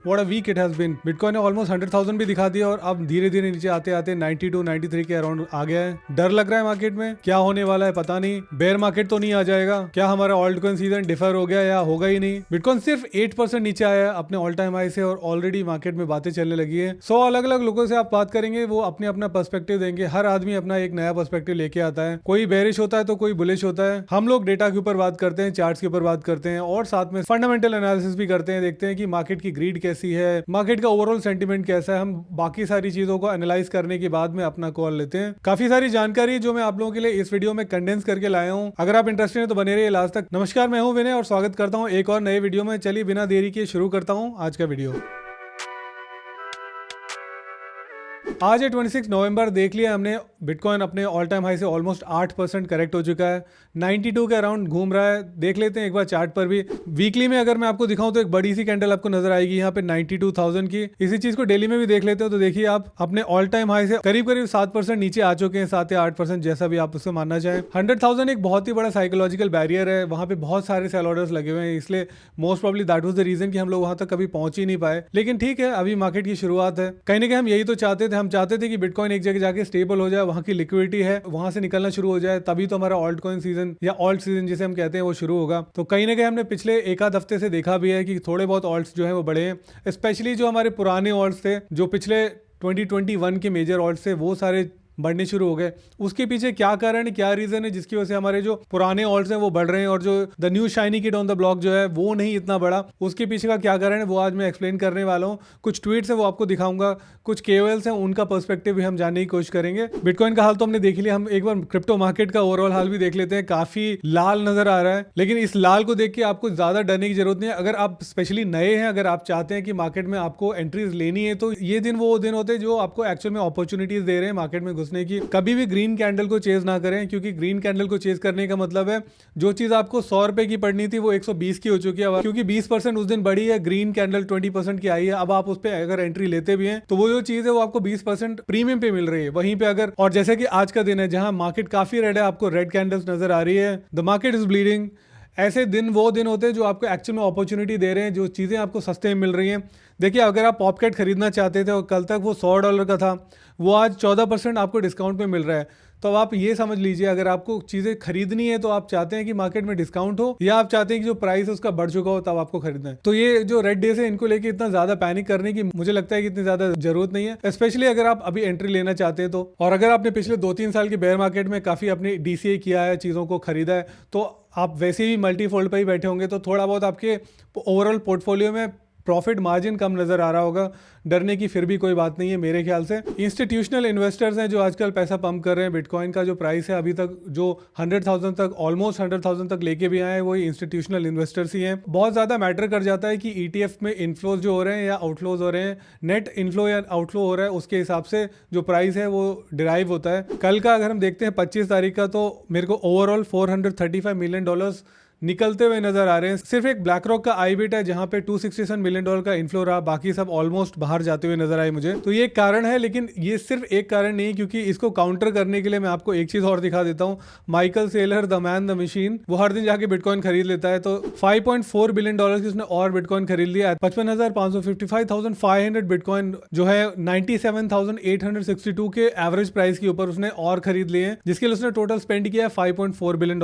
What a week it has been. Bitcoin ने almost 100,000 भी दिखा दिया और अब धीरे धीरे नीचे आते आते 92 93 के अराउंड आ गया है। डर लग रहा है मार्केट में, क्या होने वाला है पता नहीं। बेयर मार्केट तो नहीं आ जाएगा क्या, हमारा ऑल्ट कॉइन सीजन डिफर हो गया या होगा ही नहीं। बिटकॉइन सिर्फ 8% नीचे आया है अपने ऑल टाइम हाई से और ऑलरेडी मार्केट में बातें चलने लगी है। 100 अलग अलग लोगों से आप बात करेंगे, वो अपने अपना पर्सपेक्टिव देंगे। हर आदमी अपना एक नया पर्सपेक्टिव लेके आता है, कोई बेरिश होता है तो कोई बुलिश होता है। हम लोग डेटा के ऊपर बात करते हैं, चार्ट्स के ऊपर बात करते हैं और साथ में फंडामेंटल एनालिसिस भी करते हैं, देखते हैं कि मार्केट की ग्रीड कैसी है, मार्केट का ओवरऑल सेंटीमेंट कैसा है। हम बाकी सारी चीजों को एनालाइज करने के बाद में अपना कॉल लेते हैं। काफी सारी जानकारी जो मैं आप लोगों के लिए इस वीडियो में कंडेंस करके लाया हूं। अगर आप इंटरेस्टेड हैं तो बने रहिए लास्ट तक। नमस्कार, मैं हूं विनय और स्वागत करता हूं एक और नए वीडियो में। चलिए बिना देरी के शुरू करता हूं आज का वीडियो। आज है 26 नवंबर। देख लिया हमने, बिटकॉइन अपने ऑल टाइम हाई से ऑलमोस्ट 8% करेक्ट हो चुका है, 92 के अराउंड घूम रहा है। देख लेते हैं एक बार चार्ट पर भी। वीकली में अगर मैं आपको दिखाऊं तो एक बड़ी सी कैंडल आपको नजर आएगी यहाँ पे 92,000 की। इसी चीज को डेली में भी देख लेते हो तो देखिए आप अपने ऑल टाइम हाई से करीब करीब 7% नीचे आ चुके हैं, 7 या 8% जैसा भी आप उसको मानना चाहें। 100,000 एक बहुत ही बड़ा साइकोलॉजिकल बैरियर है, वहां पे बहुत सारे सेल ऑर्डर्स लगे हुए हैं, इसलिए most probably that was the reason कि हम लोग वहां तक कभी पहुंच ही नहीं पाए। लेकिन ठीक है, अभी मार्केट की शुरुआत है। कहीं ना कहीं हम यही तो चाहते थे, हम चाहते थे कि बिटकॉइन एक जगह जाके स्टेबल हो जाए, वहां की लिक्विडिटी है वहां से निकलना शुरू हो जाए, तभी तो हमारा ऑल्ट कॉइन सीजन या ऑल्ट सीजन जिसे हम कहते हैं वो शुरू होगा। तो कहीं ना कहीं हमने पिछले एक आध हफ्ते से देखा भी है कि थोड़े बहुत ऑल्ट्स जो है वो बढ़े हैं। स्पेशली जो हमारे पुराने ऑल्ट्स थे, जो पिछले 2021 के मेजर ऑल्ट्स थे, वो सारे बढ़ने शुरू हो गए। उसके पीछे क्या कारण है, क्या रीजन है जिसकी वजह से हमारे जो पुराने ऑल्ट्स हैं वो बढ़ रहे हैं और जो the new shiny kid on the block जो है वो नहीं इतना बड़ा, उसके पीछे का क्या कारण है वो आज मैं एक्सप्लेन करने वाला हूँ। कुछ ट्वीट्स है वो आपको दिखाऊंगा, कुछ केओएल्स हैं उनका पर्सपेक्टिव भी हम जानने की कोशिश करेंगे। बिटकॉइन का हाल तो हमने देख लिया, हम एक बार क्रिप्टो मार्केट का ओवरऑल हाल भी देख लेते हैं। काफी लाल नजर आ रहा है, लेकिन इस लाल को देख के आपको ज्यादा डरने की जरूरत नहीं है। अगर आप स्पेशली नए हैं, अगर आप चाहते हैं कि मार्केट में आपको एंट्रीज लेनी है, तो ये दिन वो दिन होते हैं जो आपको एक्चुअल में अपॉर्चुनिटीज दे रहे हैं मार्केट में घुसने की। कभी भी ग्रीन कैंडल को चेज ना करें, क्योंकि ग्रीन कैंडल को चेज करने का मतलब है जो चीज आपको 100 रुपए की पड़नी थी वो 120 की हो चुकी है, क्योंकि 20% उस दिन बढ़ी है। ग्रीन कैंडल 20% की आई है। अब आप उस पर अगर एंट्री लेते भी हैं तो वो जो चीज है वो आपको 20% प्रीमियम पे मिल रही है वहीं पे। अगर और जैसे कि आज का दिन है जहां मार्केट काफी रेड है, आपको रेड कैंडल्स नजर आ रही है, द मार्केट इज ब्लीडिंग। ऐसे दिन वो दिन होते हैं जो आपको एक्चुअल में अपॉर्चुनिटी दे रहे हैं, जो चीज़ें आपको सस्ते में मिल रही हैं। देखिए, अगर आप पॉपकैट खरीदना चाहते थे और कल तक वो $100 का था, वो आज 14% आपको डिस्काउंट पे मिल रहा है। तो अब आप ये समझ लीजिए, अगर आपको चीज़ें खरीदनी है तो आप चाहते हैं कि मार्केट में डिस्काउंट हो, या आप चाहते हैं कि जो प्राइस है उसका बढ़ चुका हो तब आपको खरीदना है। तो ये जो रेड डेज है इनको लेके इतना ज़्यादा पैनिक करने की मुझे लगता है कि इतनी ज़्यादा जरूरत नहीं है, स्पेशली अगर आप अभी एंट्री लेना चाहते हैं तो। और अगर आपने पिछले 2-3 साल के बेयर मार्केट में काफ़ी अपनी DCA किया है, चीज़ों को खरीदा है, तो आप वैसे ही मल्टीफोल्ड पर ही बैठे होंगे, तो थोड़ा बहुत आपके ओवरऑल पोर्टफोलियो में प्रॉफिट मार्जिन कम नजर आ रहा होगा। डरने की फिर भी कोई बात नहीं है मेरे ख्याल से। इंस्टीट्यूशनल इन्वेस्टर्स हैं जो आजकल पैसा पंप कर रहे हैं। बिटकॉइन का जो प्राइस है अभी तक जो 100,000 तक, ऑलमोस्ट 100,000 तक लेके भी आए हैं, वही इंस्टीट्यूशनल इन्वेस्टर्स ही हैं। बहुत ज़्यादा मैटर कर जाता है कि ETF में इनफ्लोज जो हो रहे हैं या आउटफ्लोज हो रहे हैं, नेट इनफ्लो या आउटफ्लो हो रहा है, उसके हिसाब से जो प्राइस है वो डिराइव होता है। कल का अगर हम देखते हैं 25 तारीख का, तो मेरे को ओवरऑल $435 मिलियन निकलते हुए नजर आ रहे हैं। सिर्फ एक ब्लैक रॉक का IBIT है जहां पे $267 मिलियन का इनफ्लो रहा, बाकी सब ऑलमोस्ट बाहर जाते हुए नजर आए मुझे। तो ये एक कारण है, लेकिन ये सिर्फ एक कारण नहीं है, क्योंकि इसको काउंटर करने के लिए मैं आपको एक चीज और दिखा देता हूँ। Michael Saylor, the man the machine, वो हर दिन जाके बिटकॉइन खरीद लेता है। तो $5.4 बिलियन की उसने और बिटकॉइन खरीद लिया। 55,500 बिटकॉइन जो है 97,862 के एवरेज प्राइस के ऊपर उसने और खरीद लिए हैं, जिसके लिए उसने टोटल स्पेंड किया है $5.4 बिलियन।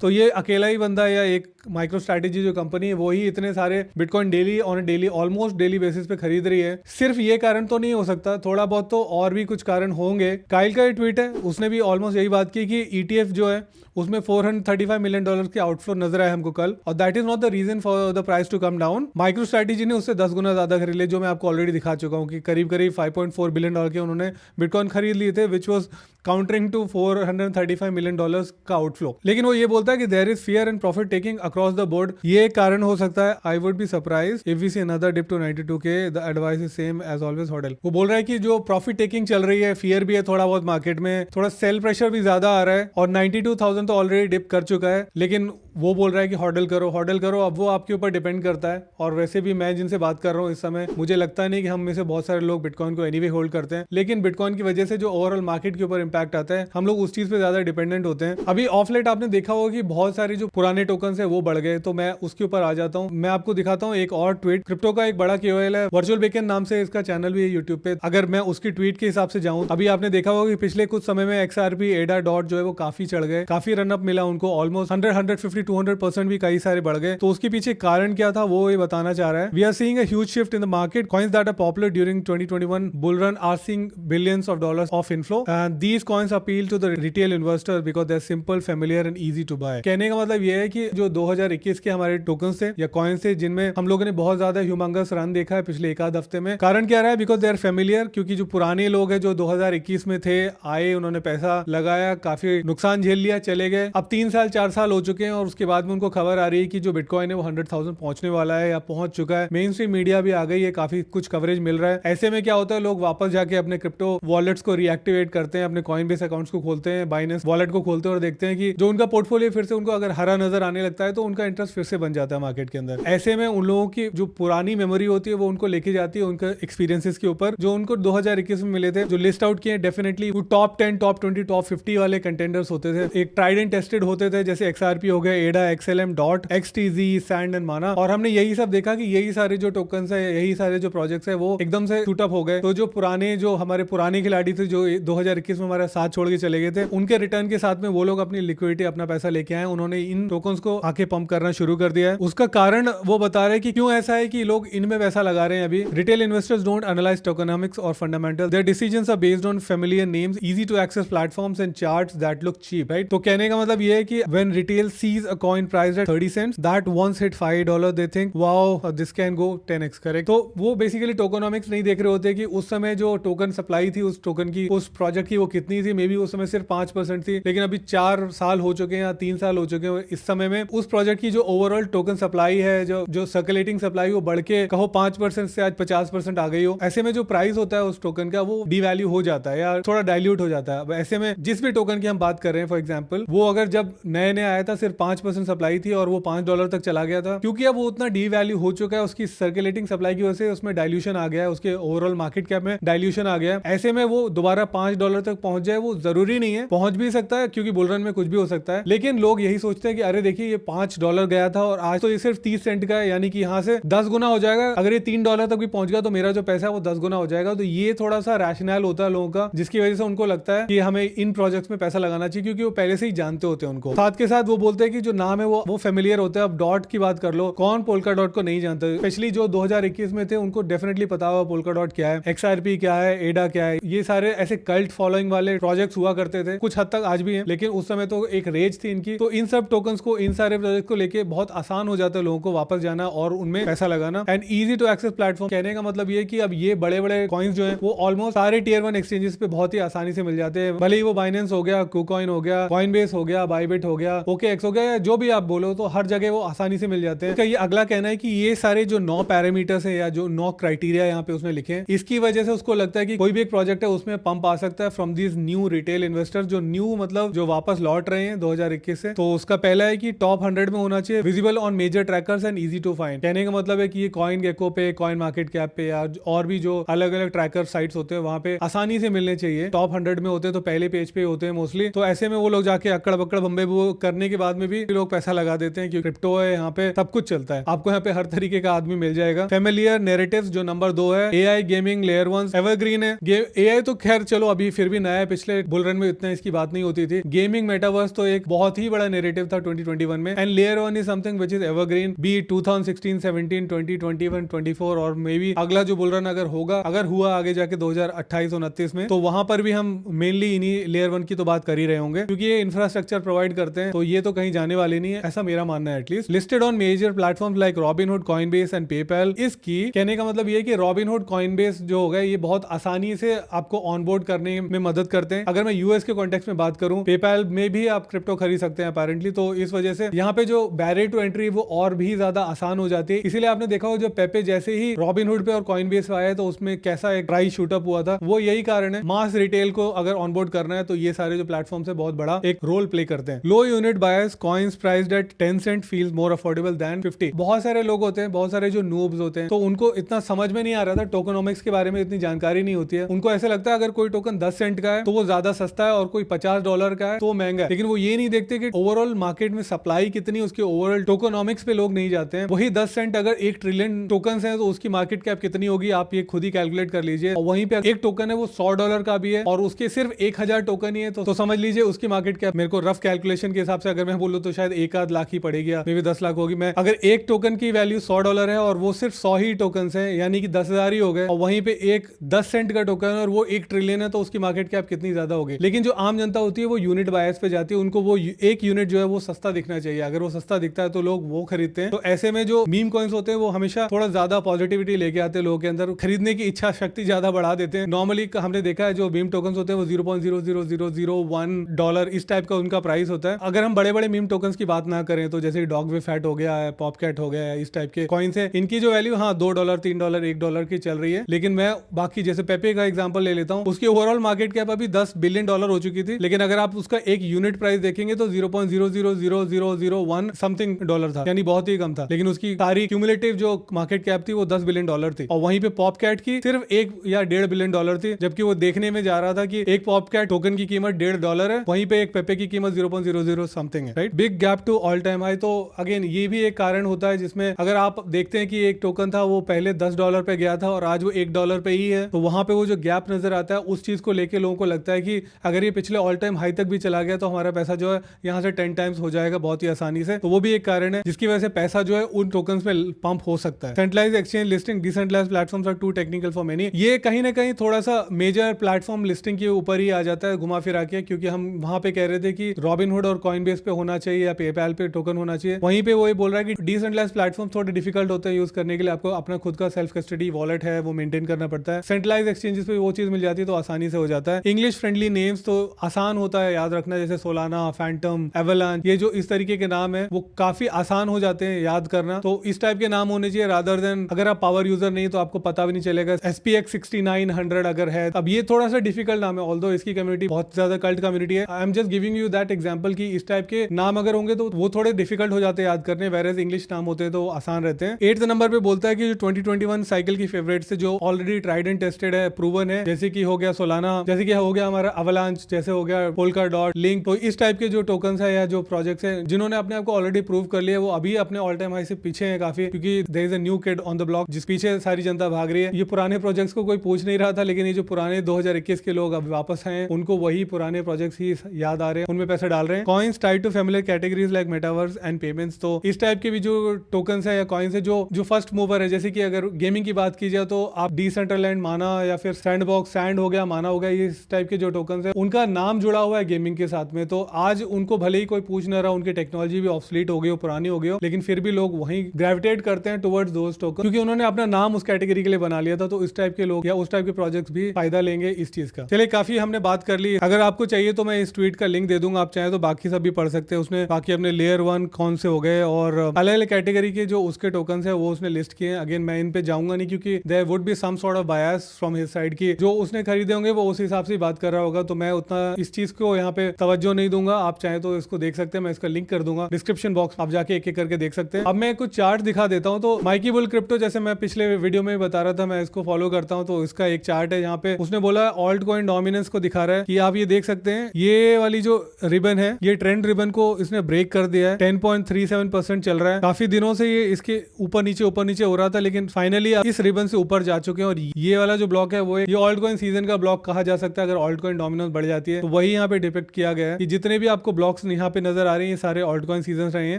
तो ये अकेला ही बंदा या एक माइक्रो स्ट्रैटेजी जो कंपनी है वो ही इतने सारे bitcoin daily on daily almost daily basis पे खरीद रही है। सिर्फ ये कारण तो नहीं हो सकता, थोड़ा बहुत तो और भी कुछ कारण होंगे। काइल का ये ट्वीट है, उसने भी ऑलमोस्ट यही बात की कि ETF जो है उसमें $435 मिलियन के आउटफ्लो नजर आए हमको कल, और that is not the reason for the price to come down. MicroStrategy ने उससे 10 गुना ज्यादा खरीद लिए, जो मैं आपको ऑलरेडी दिखा चुका हूँ कि करीब करीब $5.4 बिलियन के उन्होंने बिटकॉइन खरीद लिए थे, which was countering to $435 million का आउटफ्लो। लेकिन वो ये बोलता है कि there is fear and profit taking across the board. ये एक कारण हो सकता है। I would be surprise if we see another dip to 92K, the advice is same as always hodl. वो बोल रहा है कि जो प्रॉफिट टेकिंग चल रही है, फियर भी है थोड़ा बहुत मार्केट में, थोड़ा सेल प्रेशर भी ज्यादा आ रहा है, और 92,000 तो ऑलरेडी डिप कर चुका है, लेकिन वो बोल रहा है कि हॉडल करो हॉडल करो। अब वो आपके ऊपर डिपेंड करता है, और वैसे भी मैं जिनसे बात कर रहा हूँ इस समय, मुझे लगता नहीं कि हम में से बहुत सारे लोग बिटकॉइन को एनीवे होल्ड करते हैं, लेकिन बिटकॉइन की वजह से जो ओवरऑल मार्केट के ऊपर इंपैक्ट आता है, हम लोग उस चीज पे ज्यादा डिपेंडेंट होते हैं। अभी ऑफ लेट आपने देखा होगा कि बहुत सारे जो पुराने पुराने टोकन है वो बढ़ गए, तो मैं उसके ऊपर आ जाता हूँ। मैं आपको दिखाता हूँ एक और ट्वीट। क्रिप्टो का एक बड़ा KOL है, वर्चुअल बेकन नाम से इसका चैनल भी है यूट्यूब पे। अगर मैं उसकी ट्वीट के हिसाब से जाऊँ, अभी आपने देखा होगा कि पिछले कुछ समय में XRP एडा डॉट जो है वो काफी चढ़ गए, काफी रनअप मिला उनको, ऑलमोस्ट 100, 150, 200% भी कई सारे बढ़ गए। तो उसके पीछे कारण क्या था वो ये बताना चाह रहा है। We are seeing a huge shift in the market, coins that are popular during 2021 bull run are seeing billions of dollars of inflow and these coins appeal to the retail investor because they are simple, familiar and easy to buy. कहने का मतलब ये है कि जो 2021 के हमारे token थे या कॉइन्स थे जिनमें हम लोगों ने बहुत ज्यादा ह्यूमंगस रन देखा है पिछले एक आध हफ्ते में, कारण क्या रहा है? बिकॉज दे आर फेमिलियर, क्योंकि जो पुराने लोग हैं जो 2021 में थे, आए, उन्होंने पैसा लगाया, काफी नुकसान झेल लिया, चले गए। अब 3 साल 4 साल हो चुके हैं और उसके बाद में उनको खबर आ रही है कि जो बिटकॉइन है वो 100,000 पहुंचने वाला है या पहुंच चुका है। मेन स्ट्रीम मीडिया भी आ गई है, काफी कुछ कवरेज मिल रहा है। ऐसे में क्या होता है, लोग वापस जाके अपने क्रिप्टो वॉलेट्स को रीएक्टिवेट करते हैं, अपने कॉइनबेस अकाउंट्स को खोलते हैं, बाइनेंस वॉलेट को खोलते हैं और देखते हैं कि जो उनका पोर्टफोलियो फिर से उनको अगर हरा नजर आने लगता है तो उनका इंटरेस्ट फिर से बन जाता है मार्केट के अंदर। ऐसे में उन लोगों की जो पुरानी मेमोरी होती है वो उनको लेके जाती है उनका एक्सपीरियंसेस के ऊपर, जो उनको 2021 में मिले थे, जो लिस्ट आउट किए डेफिनेटली वो टॉप 10, टॉप 20, टॉप 50 वाले कंटेंडर्स होते थे, एक ट्राइड एंड टेस्टेड होते थे, जैसे XRP हो गया, एडा, XLM, dot, XTZ, sand and माना। और हमने यही सब देखा कि यही सारे जो टोकन्स है, यही सारे जो प्रोजेक्ट्स है वो एकदम से शूट अप हो गए। तो जो पुराने, जो हमारे पुराने खिलाड़ी थे जो 2021 में हमारा साथ छोड़ के चले गए थे, उनके रिटर्न के साथ में वो लोग अपनी लिक्विडिटी, अपना पैसा लेके आए, उन्होंने इन टोकन्स को आके पंप करना शुरू कर दिया है। उसका कारण वो बता रहे हैं कि क्यों ऐसा है कि लोग इनमें पैसा लगा रहे हैं अभी। Retail investors don't analyse tokenomics और fundamental, their decisions are based on familiar names, easy to access platforms and charts that look cheap, right? तो कहने का मतलब ये है कि when retail sees a coin priced at 30 cents that once hit $5, they think wow this can go 10x, correct? तो वो basically tokenomics नहीं देख रहे होते कि उस समय जो टोकन सप्लाई थी उस टोकन की, उस प्रोजेक्ट की, वो कितनी थी। मे बी उस समय सिर्फ 5% थी, लेकिन अभी 4 साल हो चुके हैं या 3 साल हो चुके हैं, इस समय में उस प्रोजेक्ट की जो ओवरऑल टोकन सप्लाई है, जो सर्कुलेटिंग सप्लाई, वो बढ़ के कहो 5% से आज 50% आ गई हो। ऐसे में जो प्राइस होता है उस टोकन का वो डिवैल्यू हो जाता है या थोड़ा डाइल्यूट हो जाता है। अब ऐसे में जिस भी टोकन की हम बात कर रहे हैं, फॉर एग्जांपल, वो अगर जब नए नए आया था सिर्फ 5% सप्लाई थी और वो $5 तक चला गया था, क्योंकि अब वो उतना डिवैल्यू हो चुका है उसकी सर्कुलेटिंग सप्लाई की वजह से, उसमें डाइल्यूशन आ गया है, उसके ओवरऑल मार्केट कैप में डाइल्यूशन आ गया है। ऐसे में वो दोबारा $5 तक पहुंच जाए, वो जरूरी नहीं है, पहुंच भी सकता है क्योंकि बुल रन में कुछ भी हो सकता है। लेकिन लोग यही सोचते हैं कि अरे देखिए ये $5 गया था और आज तो ये सिर्फ 30 सेंट का है, यानी कि यहाँ से 10 गुना हो जाएगा। अगर ये $3 तक भी पहुंच गया तो मेरा जो पैसा है वो 10 गुना हो जाएगा। तो ये थोड़ा सा रैशनल होता है लोगों का, जिसकी वजह से उनको लगता है कि हमें इन प्रोजेक्ट्स में पैसा लगाना चाहिए, क्योंकि वो पहले से ही जानते होते हैं उनको। साथ के साथ वो बोलते हैं कि जो नाम है वो फेमिलियर होता है। अब डॉट की बात कर लो, कौन पोल्का डॉट को नहीं जानता? स्पेशली जो 2021 में थे उनको डेफिनेटली पता होगा पोल्का डॉट क्या है, XRP क्या है, एडा क्या है। ये सारे ऐसे कल्ट फॉलोइंग वाले प्रोजेक्ट्स हुआ करते थे, कुछ हद तक आज भी हैं, लेकिन उस समय तो एक रेज थी इनकी। तो इन सब टोकन्स को, इन सारे प्रोजेक्ट को लेके बहुत आसान हो जाता है लोगों को वापस जाना और उनमें पैसा लगाना। And easy to access platform, कहने का मतलब ये कि अब ये बड़े बड़े कॉइन्स जो हैं वो ऑलमोस्ट सारे टियर 1 एक्सचेंजेस पे बहुत ही आसानी से मिल जाते हैं। भले ही वो बाइनेंस हो गया, KuCoin हो गया, कॉइनबेस हो गया, बाइबिट हो गया, OKX हो गया, या जो भी आप बोलो, तो हर जगह वो आसानी से मिल जाते हैं। ये अगला कहना है कि ये सारे जो 9 पैरामीटर्स है या जो 9 क्राइटेरिया यहाँ पे उसने लिखे हैं, इसकी वजह से उसको लगता है कि कोई भी एक प्रोजेक्ट है उसमें पंप आ सकता है from these new retail investors, जो न्यू मतलब जो वापस लौट रहे हैं 2021 से। तो उसका पहला है कि टॉप 100 में होना चाहिए, visible on major trackers and easy to find. कहने का मतलब है कि ये कॉइन गेको पे, कॉइन मार्केट कैप पे या और भी जो अलग अलग ट्रैकर साइट्स होते हैं वहां पे आसानी से मिलने चाहिए। टॉप 100 में होते हैं तो पहले पेज पे होते हैं मोस्टली। तो ऐसे में वो लोग जाके अक्कड़ बक्कड़ बम्बे वो करने के बाद में भी लोग पैसा लगा देते हैं, क्योंकि क्रिप्टो है, यहाँ पे सब कुछ चलता है। आपको यहाँ पे हर तरीके का आदमी मिल जाएगा। फेमिलियर नैरेटिव्स जो नंबर 2 है, AI गेमिंग लेयर 1 एवरग्रीन है। AI तो खैर चलो अभी फिर भी नया है, पिछले बुल रन में इतना इसकी बात नहीं होती थी। गेमिंग मेटावर्स तो एक बहुत ही बड़ा नैरेटिव था 2021 में। And layer 1 is something which is evergreen, be 2016, 17, 20, 21, 24 और मे बी अगला जो बुल रन अगर होगा, अगर हुआ आगे जाके 2028-29 में, तो वहां पर भी हम मेनली इन्हीं लेयर 1 की तो बात कर ही रहे होंगे, क्योंकि ये इंफ्रास्ट्रक्चर प्रोवाइड करते हैं, तो ये तो कहीं जाने वाले नहीं है, ऐसा मेरा मानना है at least. Listed on major platforms like Robinhood, Coinbase and PayPal। इसकी कहने का मतलब ये है कि Robinhood, Coinbase जो हो गए, ये बहुत आसानी से आपको ऑनबोर्ड करने में मदद करते हैं। अगर मैं यूएस के कॉन्टेक्स्ट में बात करूं, PayPal में भी आप क्रिप्टो खरीद सकते हैं अपेरेंटली। तो इस वजह से यहाँ पे जो बैरियर टू एंट्री वो और भी ज्यादा आसान हो जाती है। इसीलिए आपने देखा हो जो पेपे जैसे ही Robinhood पे और Coinbase पे आया तो उसमें कैसा एक प्राइस शूटअप हुआ था, वो यही कारण है। मास रिटेल को अगर ऑनबोर्ड करना है तो ये सारे जो प्लेटफॉर्म है बहुत बड़ा एक रोल प्ले करते हैं। Low unit bias, coins priced at 10 cent feels more affordable than 50। बहुत सारे लोग होते हैं, बहुत सारे जो नूब्स होते हैं, तो उनको इतना समझ में नहीं आ रहा था, टोकनोमिक्स के बारे में इतनी जानकारी नहीं होती है। उनको ऐसे लगता है अगर कोई टोकन 10 सेंट का है तो वो ज्यादा सस्ता है और कोई $50 का है तो महंगा है। लेकिन वो ये नहीं देखते कि ओवरऑल मार्केट में सप्लाई कितनी, उसके ओवरऑल टोकोनॉमिक्स पे लोग नहीं जाते हैं। वही 10 सेंट अगर 1 ट्रिलियन टोकन है तो उसकी मार्केट कैप कितनी होगी आप ये खुद ही कैलकुलेट कर लीजिए। और वहीं पे एक टोकन है वो $100 का भी है और उसके सिर्फ 1000 टोकन ही है, तो समझ लीजिए उसकी मार्केट कैप मेरे को रफ कैलकुलेशन के हिसाब से अगर मैं बोलूं तो शायद 1 आध लाख ही पड़ेगी, मे भी 10 लाख होगी। मैं अगर एक टोकन की वैल्यू $100 है और वो सिर्फ 100 ही टोकन है, यानी कि 10,000 ही हो गए, और वहीं पे एक 10 सेंट का टोकन है और वो 1 ट्रिलियन है, तो उसकी मार्केट कैप कितनी ज्यादा होगी। लेकिन जो आम जनता होती है वो यूनिट बायस पे जाती है, उनको वो एक यूनिट जो है वो सस्ता दिखना चाहिए। अगर वो सस्ता दिखता है तो लोग वो खरीदते हैं। तो ऐसे में जो मीम कॉइन्स होते हैं वो हमेशा थोड़ा ज्यादा पॉजिटिविटी लेके आते हैं लोगों के अंदर, खरीदने की इच्छा शक्ति ज्यादा बढ़ा देते हैं। नॉर्मली हमने देखा है जो मीम टोकन्स होते हैं वो $0.00001 इस टाइप का उनका प्राइस होता है। अगर हम बड़े बड़े मीम टोकन्स की बात ना करें तो जैसे डॉग वे फैट हो गया है, पॉप कैट हो गया है, इस टाइप के कॉइन्स है, इनकी जो वैल्यू हाँ $2, $3, $1 की चल रही है। लेकिन मैं बाकी जैसे पेपे का एग्जांपल ले लेता हूँ, उसकी ओवरऑल मार्केट कैप अभी $10 बिलियन हो चुकी थी, लेकिन अगर आप उसका एक यूनिट प्राइस देखेंगे तो 0.0000001 समथिंग डॉलर था, यानी बहुत ही कम था। लेकिन उसकी सारी क्यूमुलेटिव जो मार्केट कैप थी वो $10 बिलियन थी। और वहीं पे पॉप कैट की सिर्फ $1 या $1.5 बिलियन थी, जबकि वो देखने में जा रहा था कि एक पॉप कैट टोकन की कीमत $1.5 है, वहीं पे एक पेपे की कीमत 0.00 समथिंग है, right. Big gap to all time high. तो अगेन ये भी एक कारण होता है जिसमें अगर आप देखते हैं कि एक टोकन था वो पहले $10 पे गया था और आज वो $1 पे ही है, तो वहां पे वो जो गैप नजर आता है उस चीज को लेके लोगों को लगता है कि अगर ये पिछले ऑल टाइम हाई तक भी चला गया तो हमारा पैसा जो है यहाँ से 10 टाइम्स हो जाएगा बहुत ही आसानी से। तो वो भी एक कारण है जिसकी वजह से पैसा जो है उन टोकन्स में पंप हो सकता है। Centralised exchange listing, decentralised platforms are too technical for many. ये कहीं ना कहीं थोड़ा सा मेजर प्लेटफॉर्म लिस्टिंग के ऊपर ही आ जाता है घुमा फिरा के, क्योंकि हम वहां पे कह रहे थे कि रॉबिनहुड और कॉइनबेस पे होना चाहिए या पेपैल पे टोकन होना चाहिए। वहीं पे वो ये बोल रहा है कि डिसेंट्रलाइज्ड प्लेटफॉर्म थोड़े डिफिकल्ट होते हैं यूज करने के लिए, आपको अपना खुद का सेल्फ कस्टडी वॉलेट है वो मेंटेन करना पड़ता है। सेंट्रलाइज्ड एक्सचेंजेस पे वो चीज मिल जाती है तो आसानी से हो जाता है। इंग्लिश फ्रेंडली नेम्स तो आसान होता है याद रखना, जैसे सोलाना, फैंटम, एवलांच, ये जो इस तरीके के नाम है वो काफी आसान हो जाते हैं याद करना। तो इस टाइप के नाम होने चाहिए रादर देन अगर आप पावर यूजर नहीं तो आपको पता भी नहीं चलेगा। SPX 6900 अगर है, अब ये थोड़ा सा डिफिकल्ट नाम है, ऑल्दो इसकी कम्युनिटी बहुत ज्यादा कल्ट कम्युनिटी है। I am just giving you that example कि इस टाइप के नाम अगर होंगे तो वो थोड़े डिफिकल्ट हो जाते हैं याद करने, वेरेज इंग्लिश नाम होते हैं तो आसान रहते हैं। 8th नंबर पे बोलता है कि जो 2021 साइकिल की फेवरेट से जो ऑलरेडी ट्राइड एंड टेस्टेड है, प्रूवन है, जैसे कि हो गया सोलाना, जैसे कि हो गया हमारा अवलांच, जैसे हो गया पोल्का डॉट, लिंक, तो इस टाइप के जो टोकन्स है या जो प्रोजेक्ट्स है जिन्होंने अपने आप को ऑलरेडी प्रूव कर लिया वो अभी अपने ऑल टाइम हाई से पीछे है काफी, क्योंकि there is a new kid on the block जिस पीछे सारी जनता भाग रही है। ये पुराने प्रोजेक्ट्स को कोई पूछ नहीं रहा था, लेकिन ये जो पुराने 2021 के लोग अब वापस आए उनको वही पुराने प्रोजेक्ट्स ही याद आ रहे हैं, उनमें पैसे डाल रहे हैं। Coins tied to familiar categories like metaverse and payments, तो इस टाइप के भी जो टोकन्स है या कॉइन्स है जो फर्स्ट मूवर है, जैसे कि अगर गेमिंग की बात की जाए तो आप डिसेंट्रलैंड माना या फिर सैंडबॉक्स, सैंड हो गया, माना हो गया, ये इस टाइप के जो टोकन्स है उनका नाम जुड़ा हुआ है गेमिंग के साथ में। तो आज उनको भले ही कोई पूछ ना रहा, उनकी टेक्नोलॉजी भी ऑब्सोलीट हो गई हो, पुरानी हो गई हो, लेकिन फिर भी लोग वहीं ग्रेविटेट करते हैं टुवर्ड्स दोस टोकन, क्योंकि उन्होंने अपना नाम उस कैटेगरी के लिए बना लिया था। तो इस टाइप के लोग या उस टाइप के प्रोजेक्ट्स भी फायदा लेंगे इस चीज का। चलिए काफी हमने बात कर ली, अगर आपको चाहिए तो मैं इस ट्वीट का लिंक दे दूंगा, आप चाहे तो बाकी सब भी पढ़ सकते हैं। उसने बाकी अपने लेयर 1 कौन से हो गए और अलग अलग कैटेगरी के जो उसके टोकन है वो उसने लिस्ट किए। अगेन मैं इन पे जाऊंगा नहीं क्योंकि there would be some sort of bias from his side की जो उसने खरीदे होंगे वो उस हिसाब से बात कर रहा होगा, तो मैं उतना इस चीज को यहाँ पे तवज्जो नहीं दूंगा। आप चाहे तो इसको देख सकते हैं, मैं इसका लिंक कर दूंगा डिस्क्रिप्शन बॉक्स, आप जाके एक एक करके देख सकते हैं। अब मैं कुछ चार्ट दिखा देता हूँ। तो माइकी बुल क्रिप्टो, जैसे मैं पिछले वीडियो में बता रहा था, मैं इसको फॉलो करता हूँ, तो इसका एक चार्ट है यहाँ पे उसने बोला ऑल्ट कॉइन डोमिनेंस को दिखा रहा है कि आप ये देख सकते हैं, ये वाली जो रिबन है ये ट्रेंड रिबन को इसने ब्रेक कर दिया है। 10.37% चल रहा है, काफी दिनों से ये इसके ऊपर नीचे हो रहा था, लेकिन फाइनली इस रिबन से ऊपर जा चुके हैं। और ये वाला जो ब्लॉक है वो ये ऑल्ट कॉइन सीजन का ब्लॉक कहा जा सकता है। अगर ऑल्ट कॉइन डोमिनेंस बढ़ जाती है तो वही यहाँ पे डिपिक्ट किया गया है कि जितने भी आपको ब्लॉक्स यहाँ पे नजर आ रहे हैं ये सारे ऑल्ट कॉइन सीजन रहे हैं,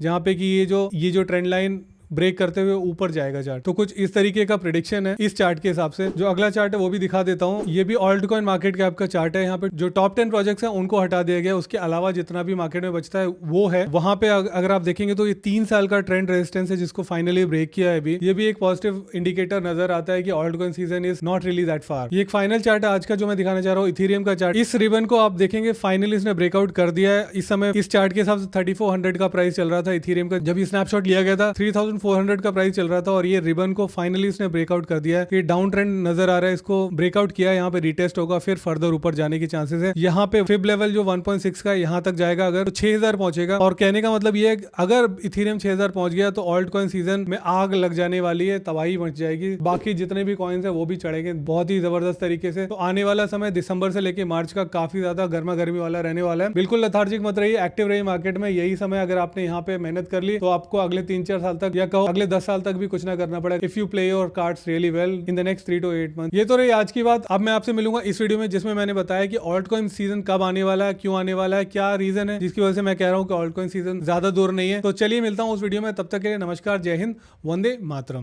जहाँ पे कि ये जो ट्रेंड लाइन ब्रेक करते हुए ऊपर जाएगा चार्ट। तो कुछ इस तरीके का प्रेडिक्शन है इस चार्ट के हिसाब से। जो अगला चार्ट है वो भी दिखा देता हूँ, ये भी ऑल्ट कॉइन मार्केट कैप का चार्ट है। यहाँ पे जो टॉप 10 प्रोजेक्ट्स हैं उनको हटा दिया गया, उसके अलावा जितना भी मार्केट में बचता है वो है। वहां पे अगर आप देखेंगे तो ये 3 साल का ट्रेंड रेजिस्टेंस है जिसको फाइनली ब्रेक किया है अभी। ये भी एक पॉजिटिव इंडिकेटर नजर आता है कि alt coin season is not really that far. ये एक फाइनल चार्ट है आज का जो मैं दिखाना चाह रहा हूँ, इथेरियम का चार्ट। इस रिबन को आप देखेंगे फाइनली इसने ब्रेकआउट कर दिया है। इस समय इस चार्ट के हिसाब से 3400 का प्राइस चल रहा था इथेरियम का, जब ये स्नैपशॉट लिया गया था 3000 1400 का प्राइस चल रहा था और ये रिबन को फाइनली इसने ब्रेकआउट कर दिया है। ये डाउन ट्रेंड नजर आ रहा है, इसको ब्रेकआउट किया है, यहाँ पे रिटेस्ट होगा, फिर फर्दर ऊपर जाने की चांसेस है। यहाँ पे फिब लेवल जो 1.6 का यहाँ तक जाएगा अगर, तो 6000 पहुंचेगा। और कहने का मतलब ये है अगर इथेरियम 6000 पहुंच गया तो ऑल्ट कॉइन सीजन में आग लग जाने वाली है, तबाही मच जाएगी। बाकी जितने भी कॉइन्स है वो भी चढ़ेंगे बहुत ही जबरदस्त तरीके से। तो आने वाला समय दिसंबर से लेके मार्च का काफी ज्यादा गर्मा गर्मी वाला रहने वाला है। बिल्कुल लथार्जिक मत रहिए, एक्टिव रहिए मार्केट में। यही समय अगर आपने यहाँ पे मेहनत कर ली तो आपको अगले 3-4 साल तक या कहो अगले 10 साल तक भी कुछ ना करना पड़ेगा, if you play your cards really well in the next 3 to 8 month. ये तो रही आज की बात। अब मैं आपसे मिलूंगा इस वीडियो में जिसमें मैंने बताया कि ऑल्ट कॉइन सीजन कब आने वाला है, क्यों आने वाला है, क्या रीजन है जिसकी वजह से मैं कह रहा हूँ कि ऑल्ट कॉइन सीजन ज्यादा दूर नहीं है। तो चलिए मिलता हूँ उस वीडियो में, तब तक के लिए नमस्कार, जय हिंद, वंदे मातरम।